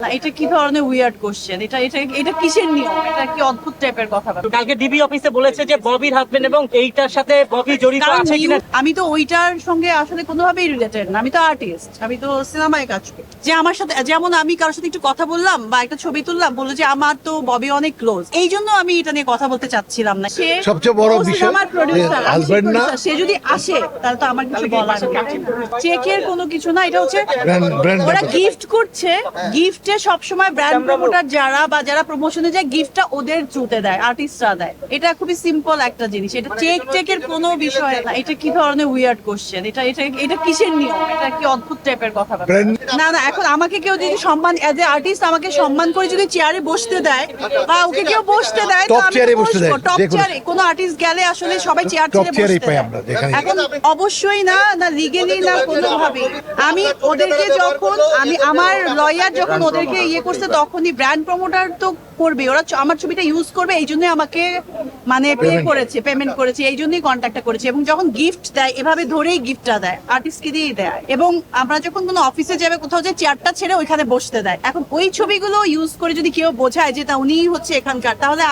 না, এটা কি ধরনের উইয়ার্ড কোশ্চেন? এটা এটা এটা কিসের নিয়ম? এটা কি অদ্ভুত টাইপের কথা? কালকে ডিবি অফিসে বলেছে যে ববির হাজবেন্ড এবং এইটার সাথে ববি জড়িত আছে কিনা। আমি তো ওইটার সঙ্গে আসলে কোনোভাবেই রিলেটেড না। আমি তো আর্টিস্ট, আমি তো সিনেমায় কাজ করি। যে আমার সাথে যেমন আমি কারোর সাথে একটু কথা বললাম বা একটা ছবি তুললাম, বললো যে আমার তো ববি অনেক ক্লোজ, এই জন্য আমি এটা নিয়ে কথা বলতে চাচ্ছিলাম না। সে সবচেয়ে বড় বিষয় আমার প্রোডিউসার, হাজবেন্ড না, সে যদি আসে তাহলে তো আমার কিছু বলার নেই। চেকের কোনো কিছু না, এটা হচ্ছে ব্র্যান্ড ওরা গিফট করছে। গিফটে সবসময় ব্র্যান্ড প্রমোটার যারা বা যারা প্রমোশনে যায় গিফটটা ওদের থ্রুতে দেয়, আর্টিস্টরা দেয়। এটা খুবই সিম্পল একটা জিনিস, এটা চেকের কোনো বিষয় না। এটা কি ধরনের উইয়ার্ড কোশ্চেন? এটা এটা এটা কিসের নিয়ম? এটা কি অদ্ভুত টাইপের কথা? না না, এখন আমাকে কেউ যদি সম্মান এজ এ আর্টিস্ট আমাকে সম্মান করে যদি চেয়ারে বসতে দেয় বা ওকে কেউ বসতে দেয়, টপ চেয়ারে বসতে দেয়, টপ চেয়ারে কোনো আর্টিস্ট গেলে আসলে সবাই চেয়ার টপ ছেড়ে চেয়ারেই বসতে পাই দেয়। আমরা যেখানে। এখন অবশ্যই না, না লিগেলি না কোনোভাবে। আমি ওদেরকে যখন আমি আমার লয়ার যখন ওদেরকে ইয়ে করছে, তখনই ব্র্যান্ড প্রমোটার তো করবে, ওরা আমার ছবিটা ইউজ করবে, এই জন্য আমাকে মানে পেমেন্ট করেছে, এই জন্যই কন্ট্যাক্টটা করেছে। এবং যখন গিফট দেয় এভাবে ধরেই গিফটটা দেয়, আর্টিস্টকে দিয়েই দেয়। এবং আমরা যখন কোনো অফিসে যাবে, কোথাও যে চেয়ারটা ছেড়ে ওইখানে বসতে দেয়। এখন ওই ছবিগুলো ইউজ করে যদি কেউ বোঝায় যে তা উনিই হচ্ছে এখানকার, তাহলে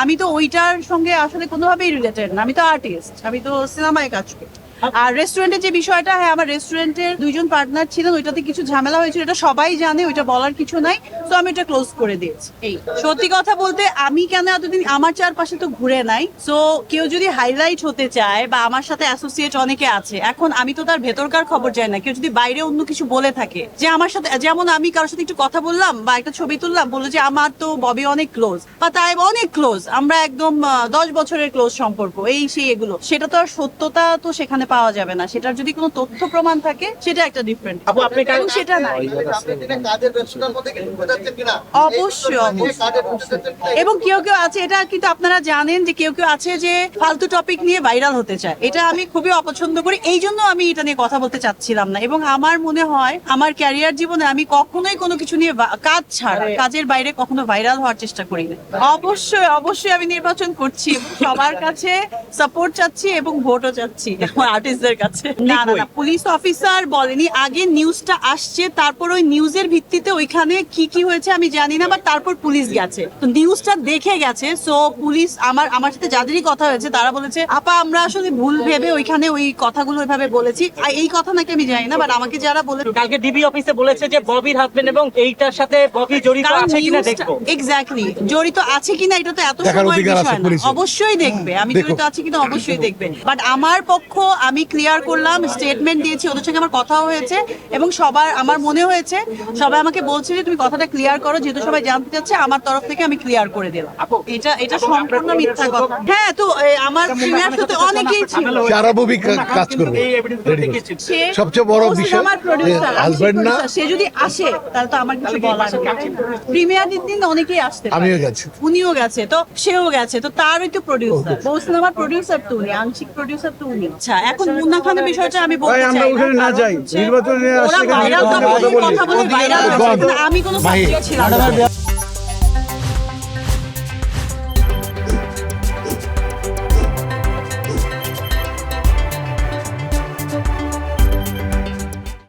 আমি তো ওইটার সঙ্গে আসলে কোনোভাবেই রিলেটেড না। আমি তো আর্টিস্ট, আমি তো সিনেমায় কাজ করি। আর রেস্টুরেন্টের যে বিষয়টা, হ্যাঁ আমার রেস্টুরেন্টের দুইজন পার্টনার ছিলেন, ওইটাতে কিছু ঝামেলা হয়েছিল, এটা সবাই জানে, ওইটা বলার কিছু নাই। তো আমি এটা ক্লোজ করে দিয়েছি। এই সত্যি কথা বলতে, আমি কেন এতদিন আমার চারপাশে তো ঘুরে নাই। সো কেউ যদি হাইলাইট হতে চায় বা আমার সাথে অ্যাসোসিয়েট অনেকে আছে, এখন আমি তো তার ভেতরকার খবর জানি না। কেউ যদি বাইরে অন্য কিছু বলে থাকে, যে আমার সাথে যেমন আমি কারোর সাথে একটু কথা বললাম বা একটা ছবি তুললাম, বললো যে আমার তো ববি অনেক ক্লোজ বা তাই অনেক ক্লোজ, আমরা একদম 10 বছরের ক্লোজ সম্পর্ক, এই সেই এগুলো, সেটা তো আর সত্যতা তো সেখানে পাওয়া যাবে না। সেটার যদি কোনো তথ্য প্রমাণ থাকে, সেটা একটা ডিফারেন্ট। আপু আপনি এবং সেটা নাই। অবশ্যই এবং কেউ কেউ আছে, এটা কিন্তু আপনারা জানেন যে কেউ কেউ আছে যে ফালতু টপিক নিয়ে ভাইরাল হতে চায়। এটা আমি খুবই অপছন্দ করি, এই জন্য আমি এটা নিয়ে কথা বলতে চাচ্ছিলাম না। এবং আমার মনে হয় আমার ক্যারিয়ার জীবনে আমি কখনোই কোনো কিছু নিয়ে কাজ ছাড়া, কাজের বাইরে কখনো ভাইরাল হওয়ার চেষ্টা করি না। অবশ্যই অবশ্যই আমি নির্বাচন করছি, সবার কাছে সাপোর্ট চাচ্ছি এবং ভোটও চাচ্ছি আমার আর্টিস্টদের কাছে। না না না, পুলিশ অফিসার বলেনি, আগে নিউজটা আসছে, তারপর ওই নিউজের ভিত্তিতে ওইখানে কি কি হয়েছে আমি জানি না, বাট তারপর পুলিশ গেছে, তো নিউজটা দেখে গেছে। সো পুলিশ আমার সাথে যাদেরই কথা হয়েছে তারা বলেছে, আপা আমরা আসলে ভুল ভেবে ওইখানে ওই কথাগুলো ওইভাবে বলেছি। আর এই কথা নাকি আমি জানি না, বাট আমাকে যারা বলে, কালকে ডিবি অফিসে বলেছে যে ববির হাজবেন্ড এবং এইটার সাথে ববি জড়িত আছে কিনা দেখবো। এক্স্যাক্টলি, জড়িত আছে কিনা এটা তো এত সময় বিষয় না, অবশ্যই দেখবে। আমি জড়িত আছি কিনা অবশ্যই দেখবে। বাট আমার পক্ষ আমি ক্লিয়ার করলাম, স্টেটমেন্ট দিয়েছি, ওদের সঙ্গে আমার কথাও হয়েছে এবং সবার আমার মনে হয়েছে, সবাই আমাকে বলছে যে তুমি কথাটা ক্লিয়ার করো, যেহেতু সবাই জানতে চাচ্ছে, আমার তরফ থেকে আমি ক্লিয়ার করে দিলাম। এটা সম্পূর্ণ মিথ্যা কথা। হ্যাঁ, তো আমার প্রিমিয়ার সাথে অনেকেই ছিল, যারা ববি কাজ করবে। সবচেয়ে বড় বিষয় আমার প্রোডিউসার, হাজবেন্ড না, সে যদি আসে তাহলে তো আমার কিছু বলার নেই। প্রিমিয়ার দিন অনেকেই আসতে পারে। আমিও গেছি, উনিও গেছে, তো সেও গেছে, তো তারই তো প্রোডিউসার, বউ সিনেমার প্রোডিউসার তো উনি, আংশিক প্রোডিউসার তো উনি। আচ্ছা, এখন মুন্না খানের বিষয়টা আমি বলতে চাই আমরা ওখানে না যাই, নির্বাচনে ওরা ভাইরাল কথা বলে ভাইরাল, আমি কোনো সাবজেক্ট ছিলাম না।